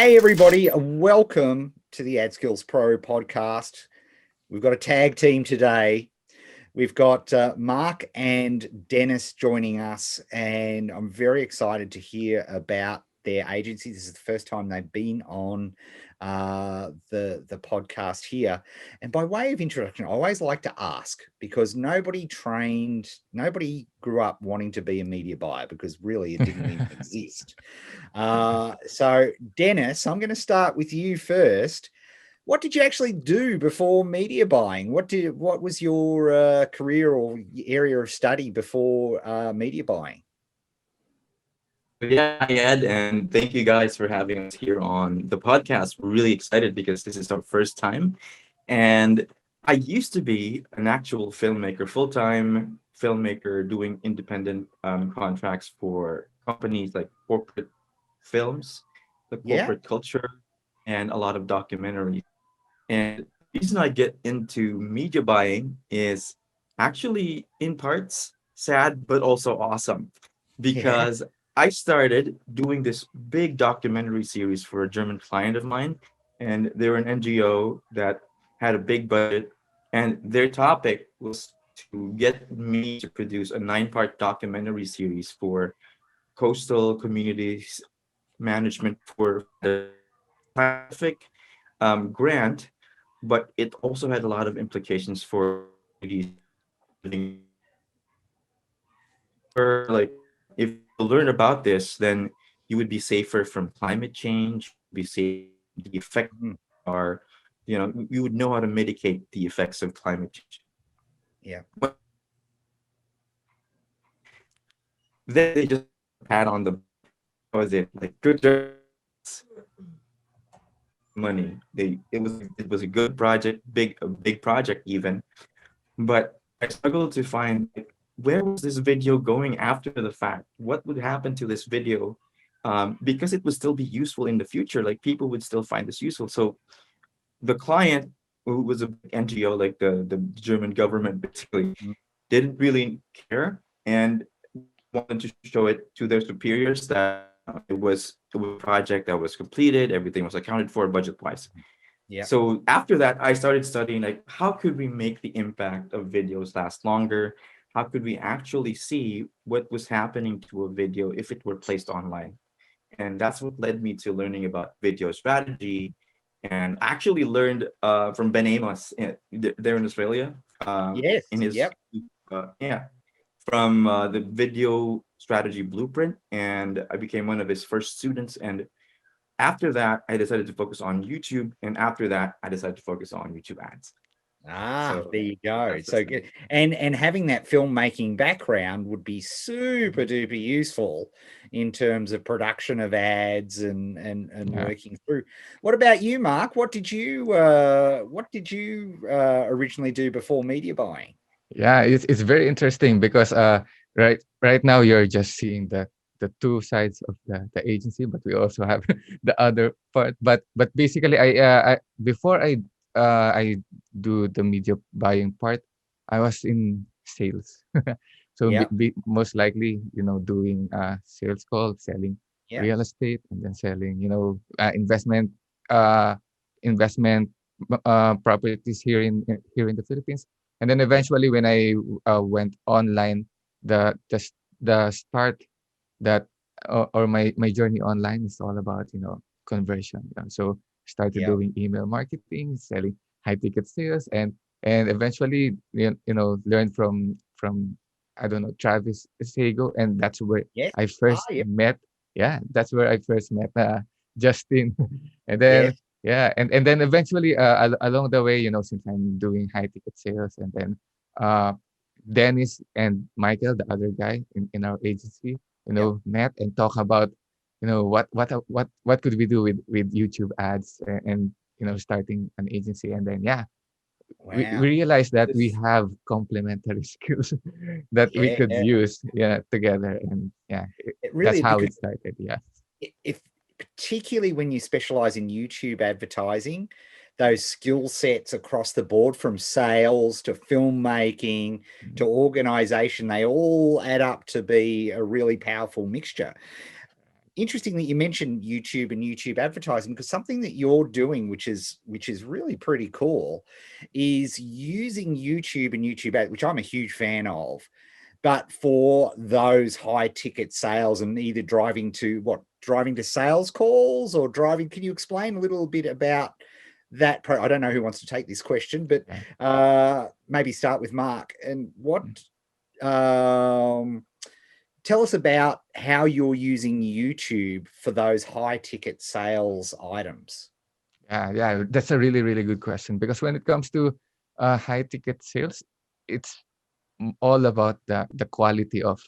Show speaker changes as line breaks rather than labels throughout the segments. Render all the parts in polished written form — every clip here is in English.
Hey everybody, welcome to the AdSkills Pro podcast. We've got a tag team today. We've got Marc and Dennis joining us, and I'm very excited to hear about their agency. This is the first time they've been on the podcast here. And by way of introduction, I always like to ask, because nobody grew up wanting to be a media buyer, because really it didn't even exist. So Dennis, I'm going to start with you first. What did you actually do before media buying? What was your career or area of study before media buying?
Yeah, hi Ed, and thank you guys for having us here on the podcast. We're really excited because this is our first time. And I used to be an actual filmmaker, full-time filmmaker doing independent contracts for companies like corporate films, the
Yeah.
corporate culture, and a lot of documentaries. And the reason I get into media buying is actually in parts sad, but also awesome
Yeah.
because I started doing this big documentary series for a German client of mine, and they were an NGO that had a big budget, and their topic was to get me to produce a 9-part documentary series for coastal communities management for the scientific grant, but it also had a lot of implications for communities living like if you learn about this, then you would be safer from climate change, be safe the effect
Mhm.
are, you would know how to mitigate the effects of climate change.
Yeah.
But then they just pat on the what was it like good job, money. It was a good project, a big project even, but I struggled to find like, where was this video going after the fact? What would happen to this video? Because it would still be useful in the future. Like people would still find this useful. So the client, who was a big NGO, like the German government, basically
Mhm.
didn't really care and wanted to show it to their superiors that it was a project that was completed, everything was accounted for budget wise.
Yeah.
So after that, I started studying like how could we make the impact of videos last longer? How could we actually see what was happening to a video if it were placed online? And that's what led me to learning about video strategy, and actually learned from Ben Amos there in Australia,
Yes.
in his
Yep.
yeah, from the video strategy blueprint, and I became one of his first students. And after that, I decided to focus on YouTube, and after that, I decided to focus on YouTube ads. So
There you go.
that's the
So
story.
good. And having that filmmaking background would be super
Mhm.
duper useful in terms of production of ads and
Yeah,
working through. What about you, Marc? What did you originally do before media buying?
yeah, it's very interesting because right now you're just seeing the two sides of the agency, but we also have the other part. But basically, I before I do the media buying part, I was in sales. So
Yeah.
most likely, doing sales calls, selling
Yeah.
real estate, and then selling, uh investment properties here in the Philippines. And then
Yeah.
eventually, when I went online, the start that or my journey online is all about conversion. So started
Yeah.
doing email marketing, selling high ticket sales, and eventually learned from I don't know Travis Sego, and that's where
Yes.
I
Ah,
first
yeah.
met. Yeah, that's where I first met Justin, and
Yes.
then yeah, and then eventually along the way, since I'm doing high ticket sales, and then uh, Dennis and Michael, the other guy in our agency,
Yep.
met and talk about, what could we do with YouTube ads, and starting an agency. And then yeah, we
Wow.
realized that we
This
have complementary skills that we
Yeah.
could use, yeah, together. And yeah,
It
that's
really,
how
because
it started. Yeah.
if particularly when you specialize in YouTube advertising, those skill sets across the board from sales to filmmaking to organization, they all add up to be a really powerful mixture. interesting that you mentioned YouTube and YouTube advertising, because something that you're doing, which is really pretty cool, is using YouTube and YouTube ads, which I'm a huge fan of, but for those high ticket sales and either driving to sales calls or driving. Can you explain a little bit about that? I don't know who wants to take this question, but maybe start with Mark. And what tell us about how you're using YouTube for those high ticket sales items.
Yeah, that's a really, really good question, because when it comes to high ticket sales, it's all about the quality of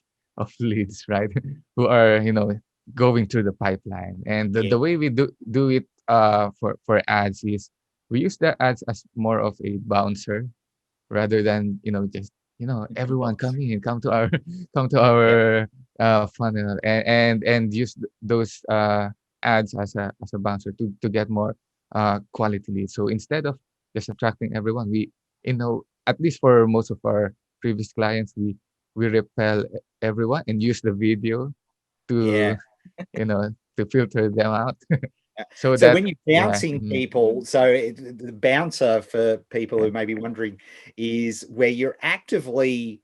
leads, right? Who are, going through the pipeline. And the way we do it for ads is we use the ads as more of a bouncer, rather than, just, everyone come to our funnel, and use those ads as a bouncer to get more quality leads. So instead of just attracting everyone, we, at least for most of our previous clients, we repel everyone and use the video to, to filter them out. So
So
that,
when you're bouncing people, so the bouncer, for people who may be wondering, is where you're actively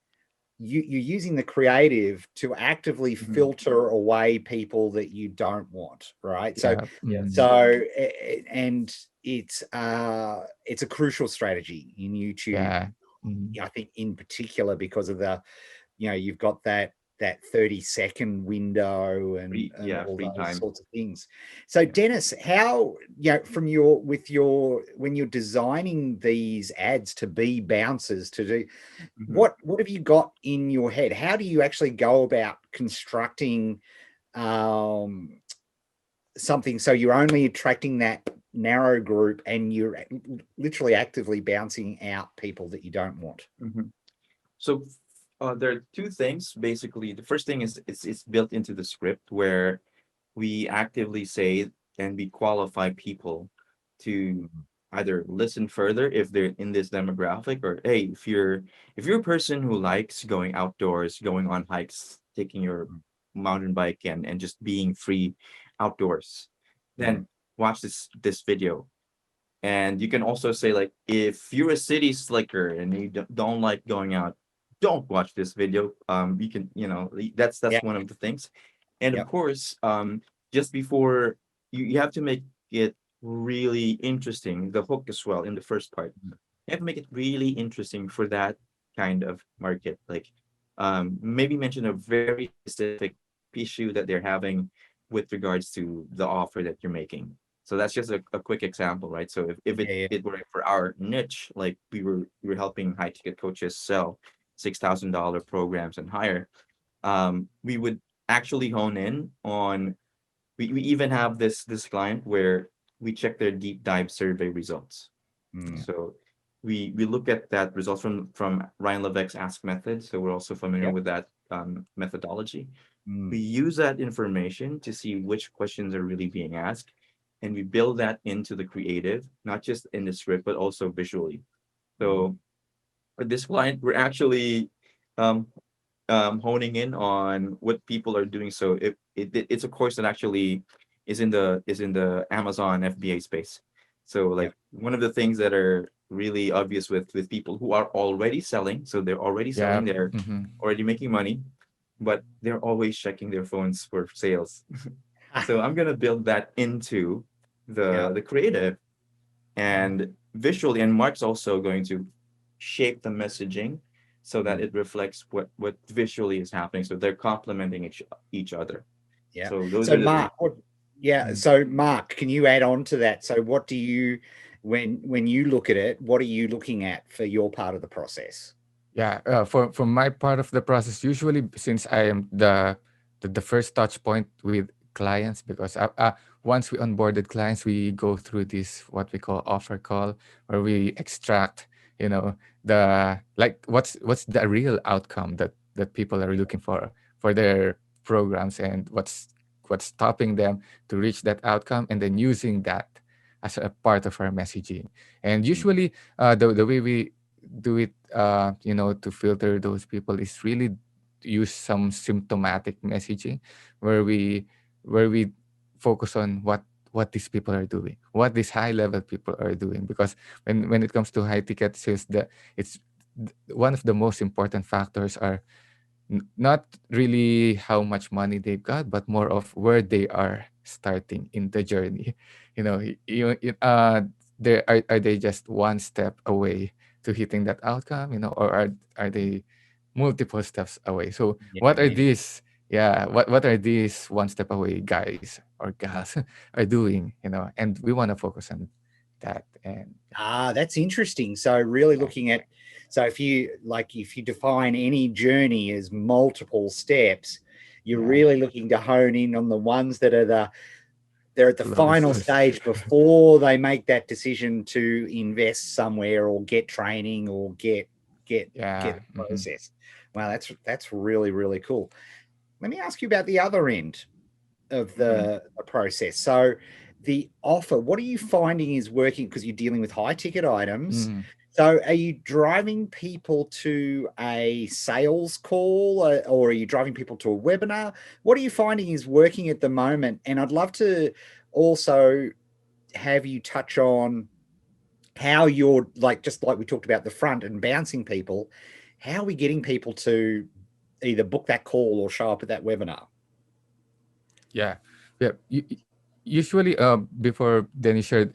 you're using the creative to actively filter away people that you don't want, right? So and it's a crucial strategy in YouTube. I think in particular because of the, you've got that 30-second window and all those
time.
sorts of things. So Dennis, how, from when you're designing these ads to be bouncers, to do what have you got in your head? How do you actually go about constructing something so you're only attracting that narrow group and you're literally actively bouncing out people that you don't want?
So there are two things. Basically, the first thing is it's built into the script, where we actively say and we qualify people to either listen further if they're in this demographic, or hey, if you're a person who likes going outdoors, going on hikes, taking your mountain bike and just being free outdoors, then watch this video. And you can also say, like, if you're a city slicker and you don't like going out, don't watch this video. You can, that's one of the things. And of course, just before you have to make it really interesting, the hook as well in the first part. You have to make it really interesting for that kind of market. Like, maybe mention a very specific issue that they're having with regards to the offer that you're making. So that's just a quick example, right? So if it were for our niche, like we were helping high ticket coaches sell $6,000 programs and higher, we would actually hone in on. We even have this client where we check their deep dive survey results. So we look at that results from Ryan Levesque's Ask method. So we're also familiar with that methodology. We use that information to see which questions are really being asked, and we build that into the creative, not just in the script, but also visually. So for this client, we're actually honing in on what people are doing. So it's a course that actually is in the Amazon FBA space. So like one of the things that are really obvious with people who are already selling, so they're already selling, they're already making money, but they're always checking their phones for sales. So I'm gonna build that into the creative and visually, and Mark's also going to shape the messaging so that it reflects what visually is happening. So they're complementing each other.
Yeah.
So those
So
are the
Mark, so Mark, can you add on to that? So what do you, when you look at it, what are you looking at for your part of the process?
Yeah, for my part of the process, usually since I am the first touch point with clients, because once we onboarded clients, we go through this what we call offer call, where we extract, the like what's the real outcome that people are looking for their programs, and what's stopping them to reach that outcome, and then using that as a part of our messaging. And usually, the way we do it, to filter those people is really use some symptomatic messaging, where we where we focus on what these people are doing, what these high level people are doing. Because when it comes to high ticket sales, it's one of the most important factors are not really how much money they've got, but more of where they are starting in the journey. You know, they are they just one step away to hitting that outcome, or are they multiple steps away? So what are
Yeah.
these? Yeah, what are these one step away guys or gals are doing? And we want to focus on that. And
That's interesting. So really
yeah,
looking at, so if you define any journey as multiple steps, you're
yeah,
really looking to hone in on the ones that they're at the final
closest.
stage before they make that decision to invest somewhere or get training or get
Yeah.
the process. Wow, that's really, really cool. Let me ask you about the other end of
Mhm.
the process. So the offer, what are you finding is working, because you're dealing with high ticket items?
Mm,
So are you driving people to a sales call, or are you driving people to a webinar? What are you finding is working at the moment? And I'd love to also have you touch on how you're, like, just like we talked about the front and bouncing people, how are we getting people to either book that call or show up at that webinar?
yeah. Yeah. Usually, before Danny share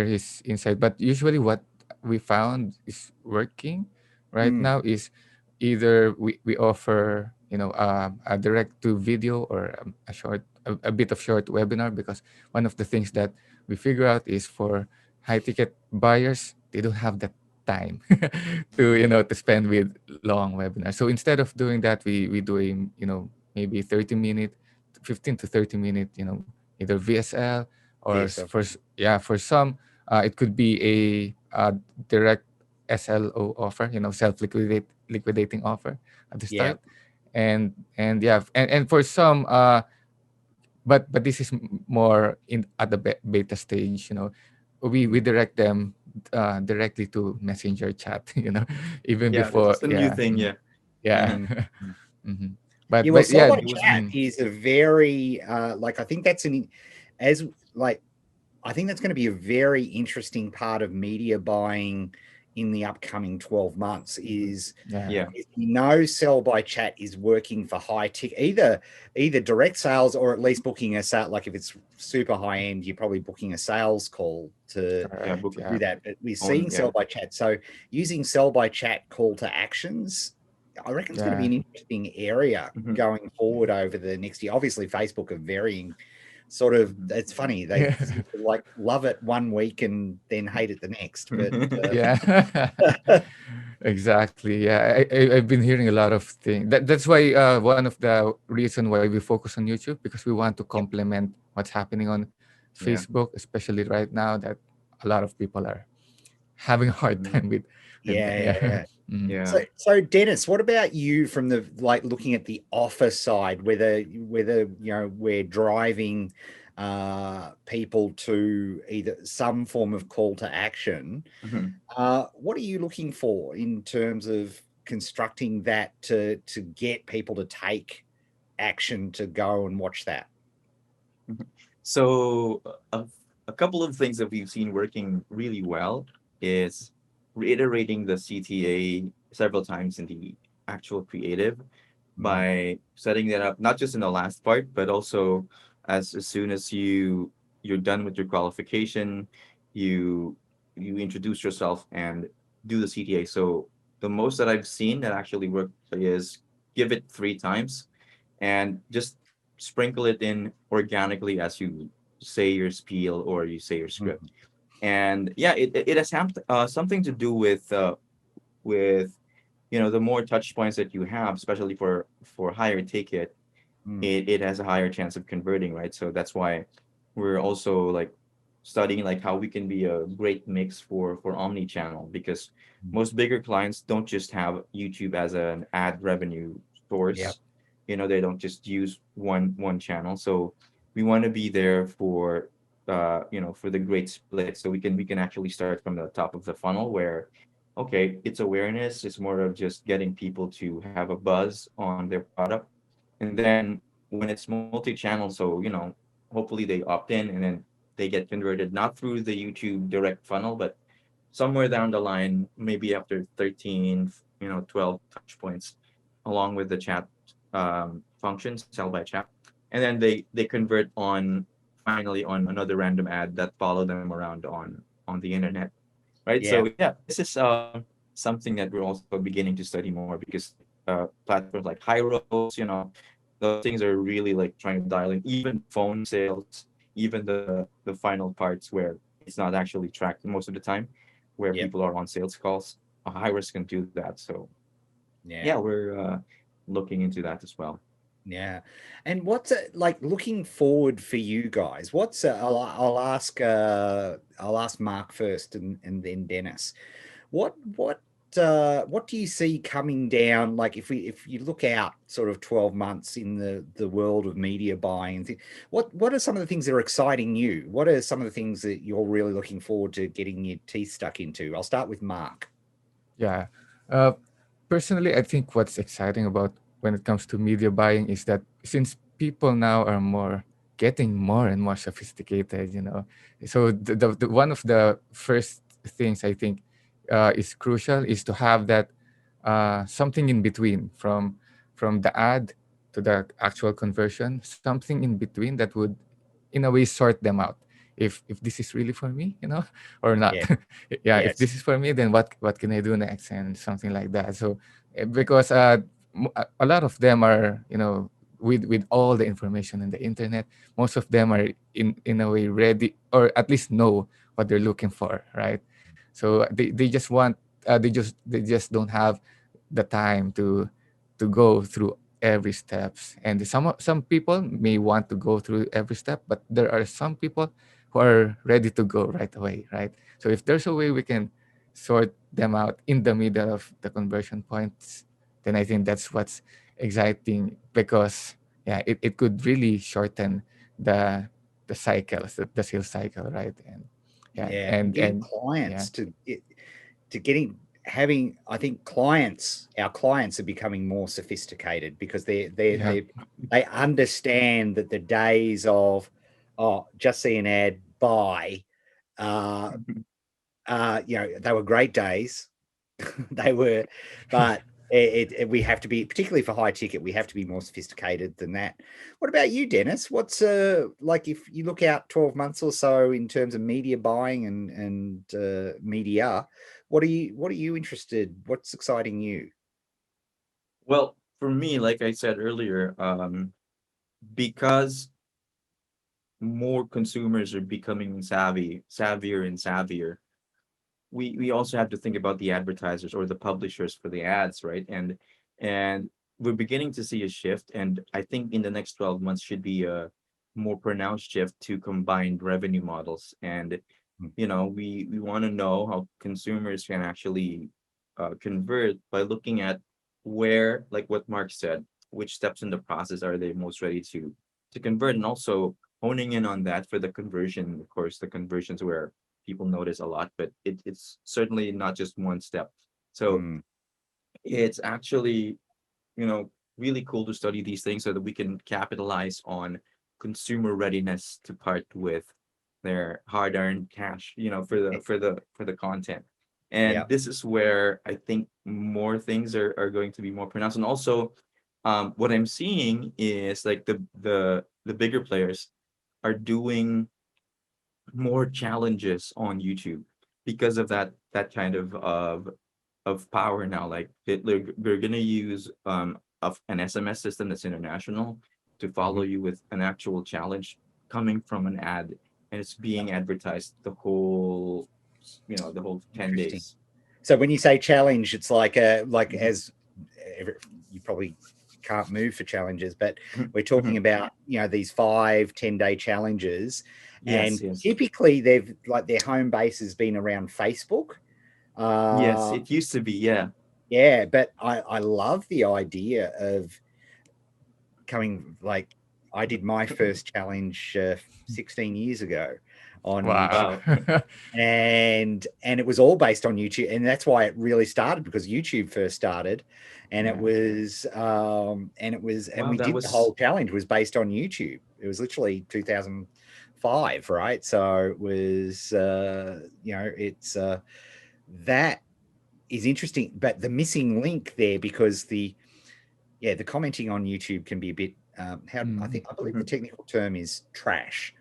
his insight, but usually what we found is working right
Mm,
now is either we offer, a direct to video or a bit of short webinar, because one of the things that we figure out is for high ticket buyers, they don't have that time to spend with long webinars. So instead of doing that, we do a, maybe 30-minute, 15 to 30-minute, either VSL or
yes.
for some, it could be a direct SLO offer, liquidating offer at the
Yeah.
start. And yeah, and for some, but this is more in at the beta stage. We
Mm.
direct them directly to messenger chat, even
Yeah, this
before.
is a new
Yeah.
thing.
Mhm.
Yeah.
Yeah.
Mm. Mm.
hmm
Yeah, well,
but
sell
yeah.
by
It was.
chat
Mhm.
is a very like, I think that's an as like I think that's going to be a very interesting part of media buying in the upcoming 12 months
Mhm.
is
Yeah.
Yeah.
sell by chat is working for high tick, either direct sales or at least booking a sale. Like if it's super high end, you're probably booking a sales call to
Yeah.
Correct.
Book
do
Yeah.
that. But we're
on.
seeing
Yeah.
sell by chat. So using sell by chat call to actions, I reckon it's going to be
Yeah.
an interesting area
Mhm.
going forward over the next year. Obviously, Facebook are varying sort of,
Mhm.
it's funny, they
Yeah.
seem to like love it one week and then hate it the next. But
Yeah. Exactly. Yeah. I've been hearing a lot of things. That's why one of the reason why we focus on YouTube, because we want to
yep,
complement what's happening on
Yeah.
Facebook, especially right now that a lot of people are having a hard
Mhm.
time with
yeah, yeah,
yeah.
yeah.
Mhm.
Yeah.
So Dennis, what about you from the, like, looking at the offer side, whether we're driving people to either some form of call to action,
Mhm.
what are you looking for in terms of constructing that to get people to take action to go and watch that?
Mhm. So a couple of things that we've seen working really well is reiterating the CTA several times in the actual creative
Mm,
by setting that up not just in the last part, but also as soon as you're done with your qualification, you you introduce yourself and do the CTA. So the most that I've seen that actually worked is give it 3 times and just sprinkle it in organically as you say your spiel or you say your script.
mm,
And yeah, it has something to do with the more touch points that you have, especially for higher ticket,
mm,
it has a higher chance of converting, right? So that's why we're also like studying like how we can be a great mix for omni channel, because
mm.
most bigger clients don't just have YouTube as an ad revenue
Yep.
source. They don't just use one channel. So we want to be there for the great split, so we can actually start from the top of the funnel where okay, it's awareness, it's more of just getting people to have a buzz on their product, and then when it's multi-channel, so hopefully they opt in and then they get converted not through the YouTube direct funnel, but somewhere down the line, maybe after 13, 12 touch points, along with the chat functions, sell by chat, and then they convert on finally on another random ad that follow them around on the internet, right?
Yeah.
So yeah, this is something that we're also beginning to study more, because platforms like Hyros, those things are really like trying to dial in even phone sales, even the final parts where it's not actually tracked most of the time, where
Yep.
people are on sales calls. Hyros can do that. So
Yeah.
yeah, we're looking into that as well.
Yeah. And what's it like looking forward for you guys? I'll ask Mark first and then Dennis. What do you see coming down? Like if you look out sort of 12 months in the world of media buying and what are some of the things that are exciting you? What are some of the things that you're really looking forward to getting your teeth stuck into? I'll start with Mark.
Yeah. Uh, Personally, I think what's exciting about when it comes to media buying is that since people now are getting more and more sophisticated, so the one of the first things I think is crucial is to have that something in between from the ad to the actual conversion, something in between that would in a way sort them out. If this is really for me, or not.
Yeah.
Yeah, if
Yes.
this is for me, then what can I do next, and something like that. So because a lot of them are, with all the information in the internet, most of them are in a way ready, or at least know what they're looking for, right? So they just want they just don't have the time to go through every steps. And some people may want to go through every step, but there are some people who are ready to go right away, right? So if there's a way we can sort them out in the middle of the conversion points, then I think that's what's exciting, because yeah, it could really shorten the the sales cycle, right? And yeah,
Yeah. And getting
and yeah,
clients to getting having I think our clients are becoming more sophisticated because
yeah,
they understand that the days of just see an ad buy uh they were great days. They were, but we have to be, particularly for high ticket, we have to be more sophisticated than that. What about you, Dennis? What's like if you look out 12 months or so in terms of media buying and media, what are you interested? What's exciting you?
Well, for me, like I said earlier, because more consumers are becoming savvier and savvier, we also have to think about the advertisers or the publishers for the ads, right? And we're beginning to see a shift, and I think in the next 12 months should be a more pronounced shift to combined revenue models. And we want to know how consumers can actually convert by looking at where, like what Mark said, which steps in the process are they most ready to convert, and also honing in on that for the conversion. Of course, the conversions where people notice a lot, but it's certainly not just one step. So
Mm,
it's actually, really cool to study these things so that we can capitalize on consumer readiness to part with their hard-earned cash, for the content.
yeah,
And this is where I think more things are going to be more pronounced. And also, what I'm seeing is like the bigger players are doing more challenges on YouTube because of that kind of power now. Like they're gonna use an SMS system that's international to follow
mhm,
you with an actual challenge coming from an ad, and it's
yeah,
being advertised the whole 10
interesting.
days.
So when you say challenge, it's like as you probably can't move for challenges, but
Mhm,
we're
mhm.
talking about these 5-10 day challenges,
Yes,
and
yes,
typically they've like their home base has been around Facebook.
yes.
Uh,
It used to be, yeah.
yeah, but I love the idea of coming like I did my first challenge 16 years ago. on
Wow.
YouTube. And it was all based on YouTube, and that's why it really started, because YouTube first started, and
Yeah.
it was and
Wow,
we
that
did the
was
whole challenge was based on YouTube. It was literally 2005, right? So it was it's that is interesting, but the missing link there, because the commenting on YouTube can be a bit I believe the technical term is trash.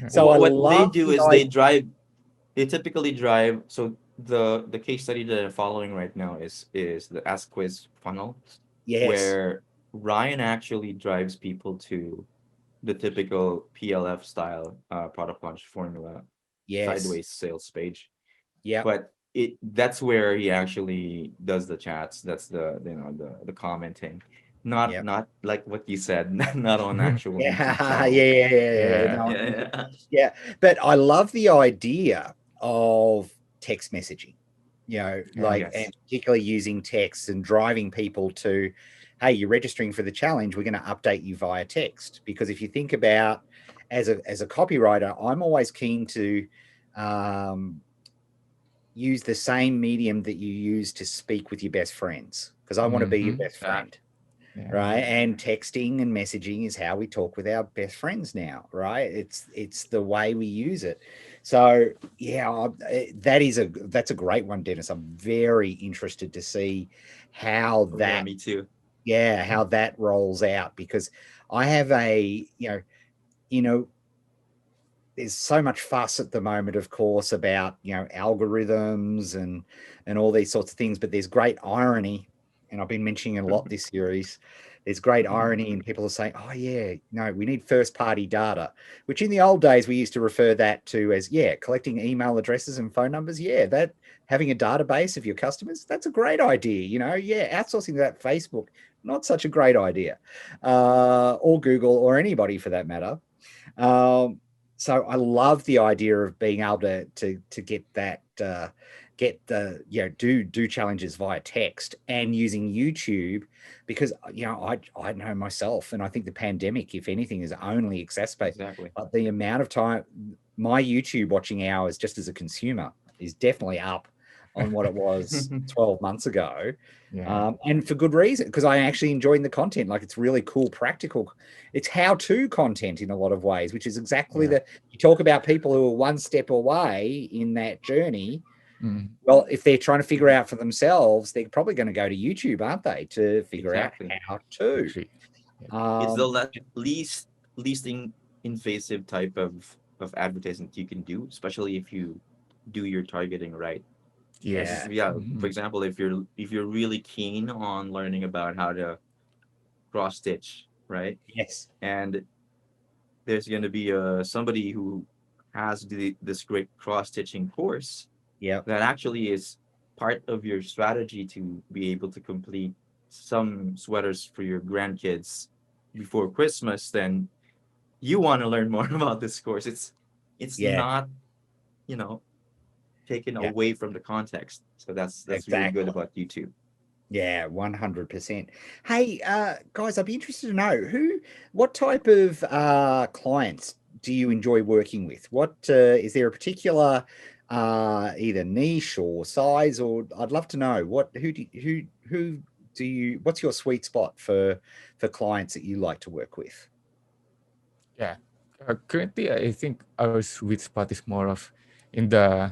So I
what they
love
do
the
is
idea.
they typically drive. So the case study that I'm following right now is the Ask Quiz funnel,
Yes,
where Ryan actually drives people to the typical PLF style product launch formula
yes,
sideways sales page.
yeah,
But that's where he actually does the chats. That's the commenting, not
yeah,
not like what you said, not on actual YouTube
yeah,
channel.
yeah.
Yeah.
No,
Yeah,
yeah, but I love the idea of text messaging,
Yeah.
like,
yes.
and particularly using text and driving people to, hey, you're registering for the challenge, we're going to update you via text. Because if you think about, as a copywriter, I'm always keen to um, use the same medium that you use to speak with your best friends, because I want to be your best
Yeah.
friend.
Yeah.
Right. And texting and messaging is how we talk with our best friends now, right? It's the way we use it. So yeah, that's a great one, Dennis. I'm very interested to see how
Oh yeah,
that
me too.
how that rolls out, because I have you know, there's so much fuss at the moment, of course, about algorithms and all these sorts of things, but there's great irony, and I've been mentioning it a lot this series. There's great irony, and people are saying, "Oh yeah, no, we need first-party data," which in the old days we used to refer that to as collecting email addresses and phone numbers. Yeah, that having a database of your customers, that's a great idea. Outsourcing that Facebook, not such a great idea, or Google, or anybody for that matter. So I love the idea of being able to get that do challenges via text and using YouTube, because I know myself, and I think the pandemic, if anything, has only exacerbated
Exactly.
the amount of time. My YouTube watching hours, just as a consumer, is definitely up on what it was 12 months ago.
Yeah.
And for good reason, because I actually enjoying the content. Like, it's really cool, practical. It's how-to content in a lot of ways, which is exactly
Yeah.
you talk about people who are one step away in that journey.
Mm.
Well, if they're trying to figure out for themselves, they're probably going to go to YouTube, aren't they, to figure out
Exactly.
how to.
Agree. Yeah.
It's the
Um,
least invasive type of advertisement you can do, especially if you do your targeting right. Because
yeah,
Yes.
yeah, for
Mhm.
example, if you're really keen on learning about how to cross stitch, right?
yes,
And there's going to be somebody who has this great cross stitching course
yeah,
that actually is part of your strategy to be able to complete some sweaters for your grandkids before Christmas. Then you want to learn more about this course. It's
yeah,
not, you know, taken
yeah,
away from the context. So that's really good
exactly.
about YouTube.
Yeah, 100%. Hey, guys, I'd be interested to know what type of clients do you enjoy working with? What is there a particular either niche or size, or I'd love to know who do you what's your sweet spot for clients that you like to work with?
Yeah. Currently, I think our sweet spot is more of in the,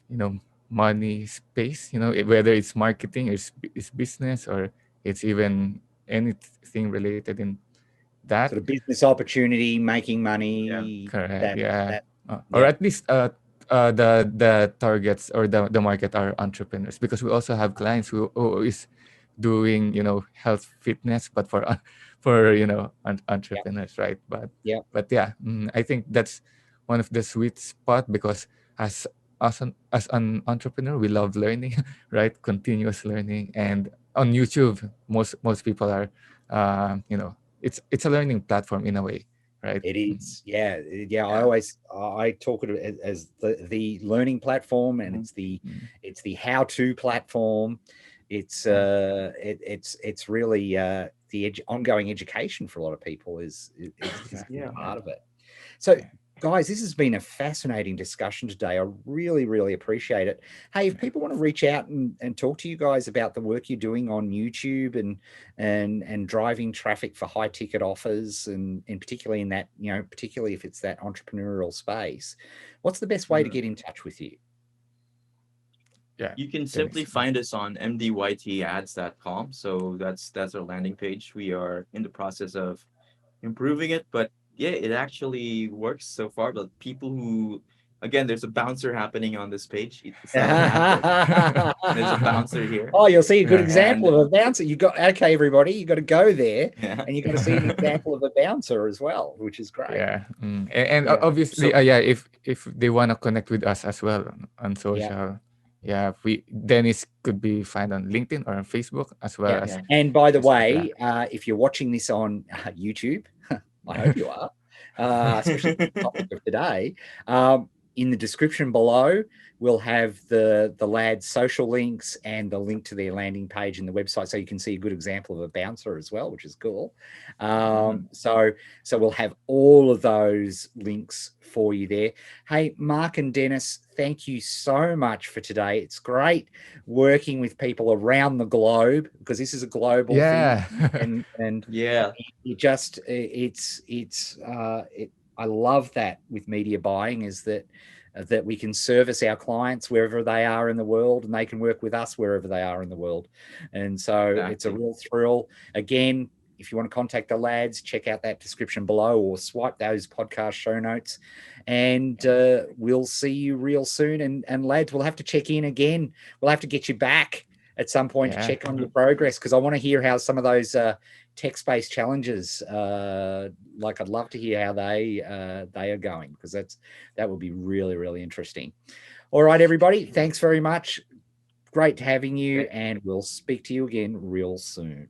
you know, money space. Whether it's marketing, it's business, or it's even anything related in that.
Sort of business opportunity, making
Yeah.
money,
Correct.
that
Yeah.
that
Or
yeah,
at least the targets or the market are entrepreneurs, because we also have clients who is doing health fitness, but for for
yeah,
entrepreneurs, right? But
yeah.
but yeah, I think that's one of the sweet spot, because as an entrepreneur, we love learning, right? Continuous learning. And on YouTube, most people are, it's a learning platform in a way, right?
It is, yeah, yeah.
Yeah.
I talk it as the learning platform, and
Mhm.
Mm.
it's the how-to platform. It's
Yeah.
it's really the ongoing education for a lot of people is
Yeah.
part of it. So, guys, this has been a fascinating discussion today. I really, really appreciate it. Hey, if people want to reach out and talk to you guys about the work you're doing on YouTube and driving traffic for high ticket offers, and particularly in that, particularly if it's that entrepreneurial space, what's the best way to get in touch with you?
Yeah,
You can simply find us on MDYTAds.com. So that's our landing page. We are in the process of improving it, but yeah, it actually works so far. But people who, again, there's a bouncer happening on this page. It's not an ad, but there's a bouncer here.
Oh, you'll see a good
Yeah.
example of a bouncer. Okay, everybody, you got to go there,
Yeah.
and you got to see an example of a bouncer as well, which is great.
Yeah. And
Yeah.
obviously,
So-
yeah, if they want to connect with us as well on social, Dennis could be found on LinkedIn or on Facebook as well as.
And by the
Instagram.
way, if you're watching this on YouTube, I hope you are, especially the topic of today. In the description below, we'll have the lads' social links and the link to their landing page in the website, so you can see a good example of a bouncer as well, which is cool. So we'll have all of those links for you there. Hey, Marc and Dennis, thank you so much for today. It's great working with people around the globe, because this is a global thing, and
Yeah.
I love that with media buying, is that we can service our clients wherever they are in the world, and they can work with us wherever they are in the world. And so it's a real thrill. Again, if you want to contact the lads, check out that description below or swipe those podcast show notes, and we'll see you real soon. And lads, we'll have to check in again. We'll have to get you back at some point to check on your progress, because I want to hear how some of those text-based challenges, I'd love to hear how they are going, because that would be really, really interesting. All right, everybody, thanks very much. Great having you, and we'll speak to you again real soon.